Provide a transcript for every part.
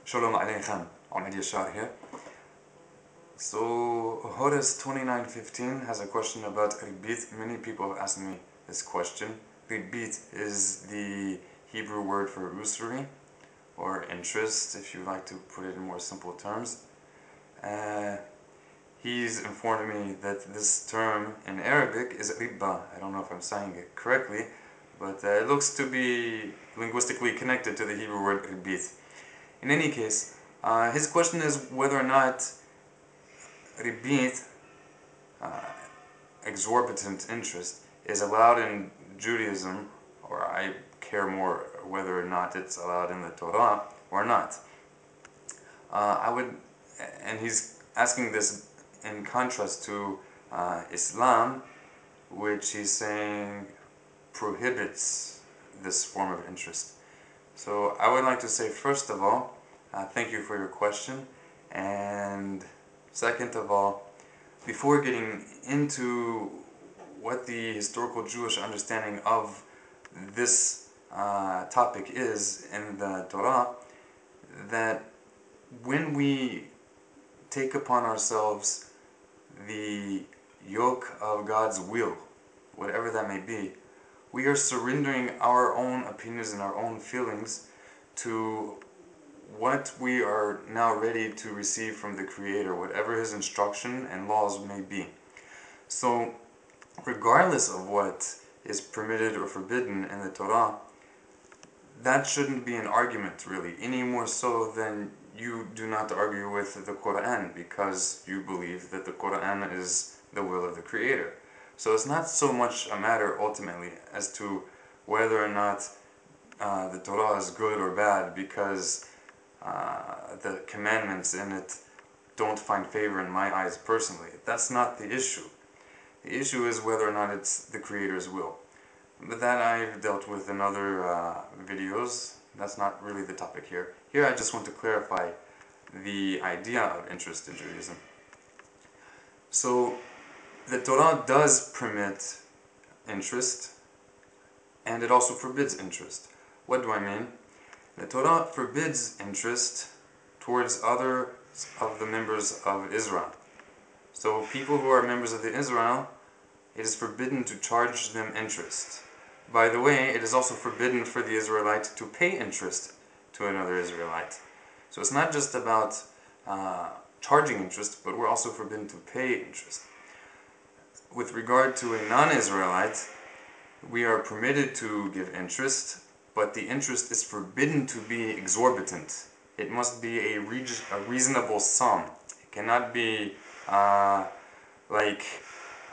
Shalom Aleichem, Ahmed Yashar here. So, Horace 29:15 has a question about ribit. Many people have asked me this question. Ribit is the Hebrew word for usury, or interest, if you like to put it in more simple terms. He's informed me that this term in Arabic is riba. I don't know if I'm saying it correctly, but it looks to be linguistically connected to the Hebrew word ribit. In any case, his question is whether or not ribit, exorbitant interest, is allowed in Judaism, or I care more whether or not it's allowed in the Torah or not. And he's asking this in contrast to Islam, which he's saying prohibits this form of interest. So I would like to say, first of all, thank you for your question, and second of all, before getting into what the historical Jewish understanding of this topic is in the Torah, that when we take upon ourselves the yoke of God's will, whatever that may be, we are surrendering our own opinions and our own feelings to what we are now ready to receive from the Creator, whatever His instruction and laws may be. So, regardless of what is permitted or forbidden in the Torah, that shouldn't be an argument, really, any more so than you do not argue with the Quran because you believe that the Quran is the will of the Creator. So it's not so much a matter, ultimately, as to whether or not the Torah is good or bad because the commandments in it don't find favor in my eyes personally. That's not the issue. The issue is whether or not it's the Creator's will. But that I've dealt with in other videos. That's not really the topic here. Here I just want to clarify the idea of interest in Judaism. So, the Torah does permit interest, and it also forbids interest. What do I mean? The Torah forbids interest towards others of the members of Israel. So people who are members of the Israel, it is forbidden to charge them interest. By the way, it is also forbidden for the Israelite to pay interest to another Israelite. So it's not just about charging interest, but we're also forbidden to pay interest. With regard to a non-Israelite, we are permitted to give interest, but the interest is forbidden to be exorbitant. It must be a reasonable sum. It cannot be like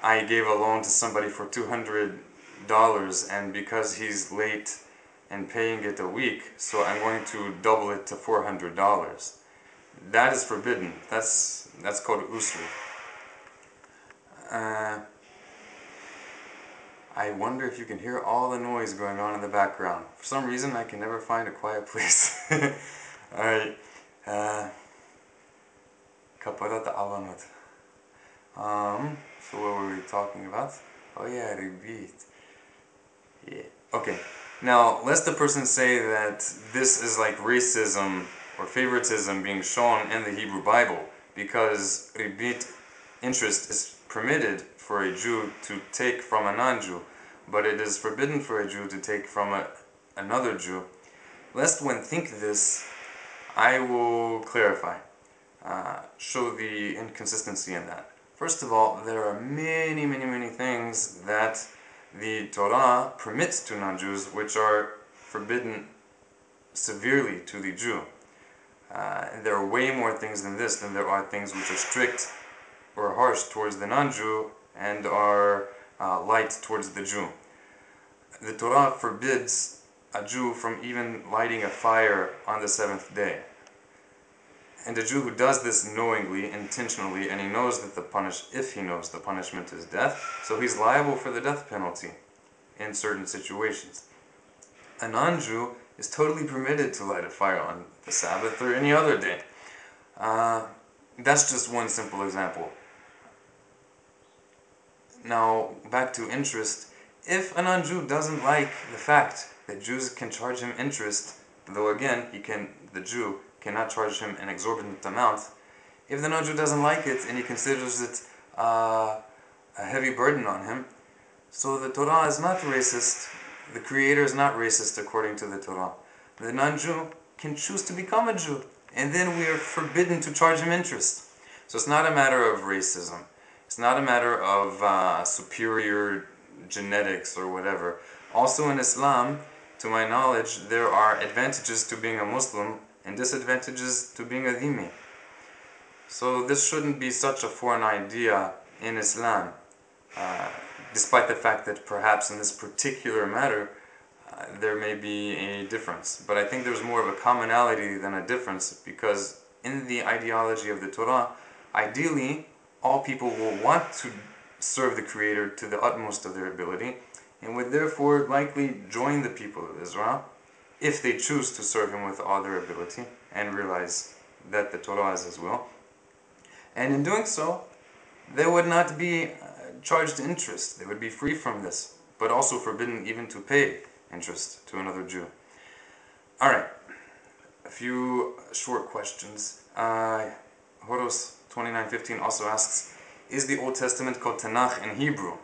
I gave a loan to somebody for $200 and because he's late and paying it a week, so I'm going to double it to $400. That is forbidden. That's called usur. I wonder if you can hear all the noise going on in the background. For some reason, I can never find a quiet place. Alright. Kaparat alanot. So what were we talking about? Oh yeah, ribit. Yeah. Okay. Now, lest the person say that this is like racism or favoritism being shown in the Hebrew Bible, because ribit, interest, is permitted for a Jew to take from a non-Jew, but it is forbidden for a Jew to take from another Jew. Lest one think this, I will clarify, show the inconsistency in that. First of all, there are many things that the Torah permits to non-Jews which are forbidden severely to the Jew. There are way more things than this than there are things which are strict or harsh towards the non-Jew and are light towards the Jew. The Torah forbids a Jew from even lighting a fire on the seventh day. And a Jew who does this knowingly, intentionally, and he knows that if he knows the punishment is death, so he's liable for the death penalty in certain situations. A non-Jew is totally permitted to light a fire on the Sabbath or any other day. That's just one simple example. Now, back to interest. If a non-Jew doesn't like the fact that Jews can charge him interest, though again, the Jew cannot charge him an exorbitant amount, if the non-Jew doesn't like it and he considers it a heavy burden on him, so the Torah is not racist, the Creator is not racist according to the Torah. The non-Jew can choose to become a Jew, and then we are forbidden to charge him interest. So it's not a matter of racism. It's not a matter of superior genetics or whatever. Also in Islam, to my knowledge, there are advantages to being a Muslim and disadvantages to being a dhimmi. So this shouldn't be such a foreign idea in Islam, despite the fact that perhaps in this particular matter there may be a difference. But I think there's more of a commonality than a difference, because in the ideology of the Torah, ideally all people will want to serve the Creator to the utmost of their ability, and would therefore likely join the people of Israel if they choose to serve Him with all their ability and realize that the Torah is His will. And in doing so, they would not be charged interest. They would be free from this, but also forbidden even to pay interest to another Jew. Alright, a few short questions. Horos 29:15 also asks, is the Old Testament called Tanakh in Hebrew?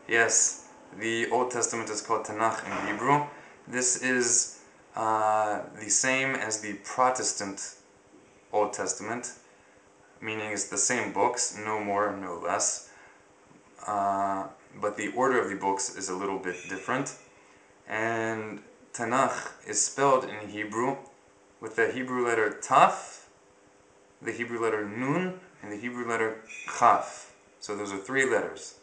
Yes, the Old Testament is called Tanakh in Hebrew. This is the same as the Protestant Old Testament, meaning it's the same books, no more, no less. But the order of the books is a little bit different. And Tanakh is spelled in Hebrew with the Hebrew letter Taf, the Hebrew letter Nun, and the Hebrew letter Chaf. So those are three letters.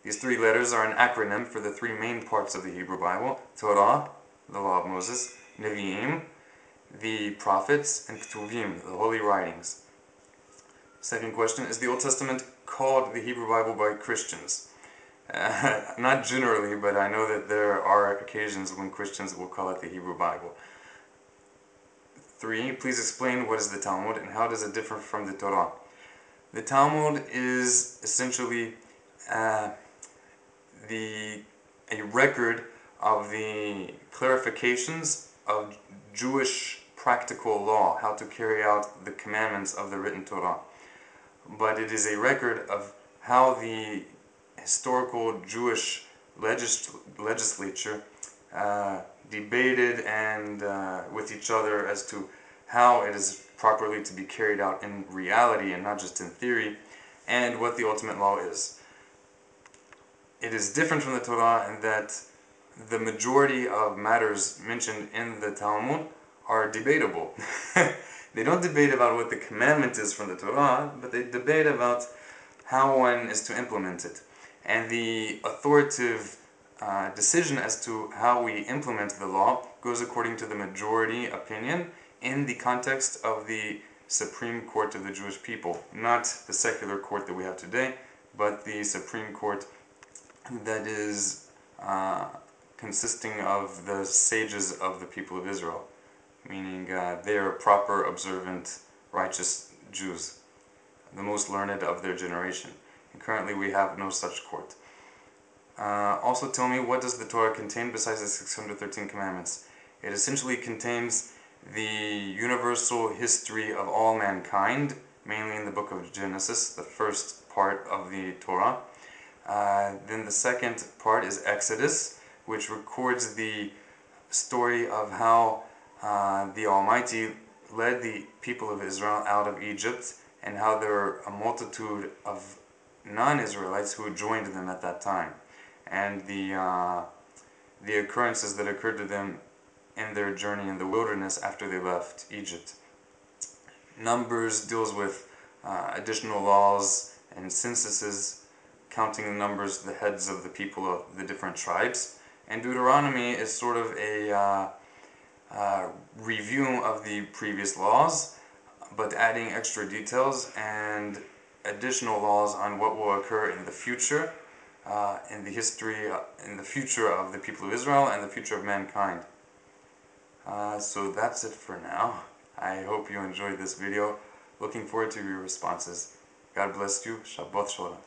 These three letters are an acronym for the three main parts of the Hebrew Bible: Torah, the Law of Moses; Nevi'im, the prophets; and Ketuvim, the holy writings. Second question, is the Old Testament called the Hebrew Bible by Christians? Not generally, but I know that there are occasions when Christians will call it the Hebrew Bible. 3. Please explain what is the Talmud and how does it differ from the Torah? The Talmud is essentially a record of the clarifications of Jewish practical law, how to carry out the commandments of the written Torah. But it is a record of how the historical Jewish legislature debated and with each other as to how it is properly to be carried out in reality and not just in theory, and what the ultimate law is. It is different from the Torah in that the majority of matters mentioned in the Talmud are debatable. They don't debate about what the commandment is from the Torah, but they debate about how one is to implement it. And the authoritative decision as to how we implement the law goes according to the majority opinion in the context of the Supreme Court of the Jewish people. Not the secular court that we have today, but the Supreme Court that is consisting of the sages of the people of Israel, meaning they are proper, observant, righteous Jews, the most learned of their generation. And currently we have no such court. Also tell me, what does the Torah contain besides the 613 commandments? It essentially contains the universal history of all mankind, mainly in the book of Genesis, the first part of the Torah. Then the second part is Exodus, which records the story of how the Almighty led the people of Israel out of Egypt, and how there were a multitude of non-Israelites who joined them at that time, and the occurrences that occurred to them in their journey in the wilderness after they left Egypt. Numbers deals with additional laws and censuses, counting the numbers, the heads of the people of the different tribes. And Deuteronomy is sort of a review of the previous laws, but adding extra details and additional laws on what will occur in the future, in the history, in the future of the people of Israel and the future of mankind. So that's it for now. I hope you enjoyed this video. Looking forward to your responses. God bless you. Shabbat Shalom.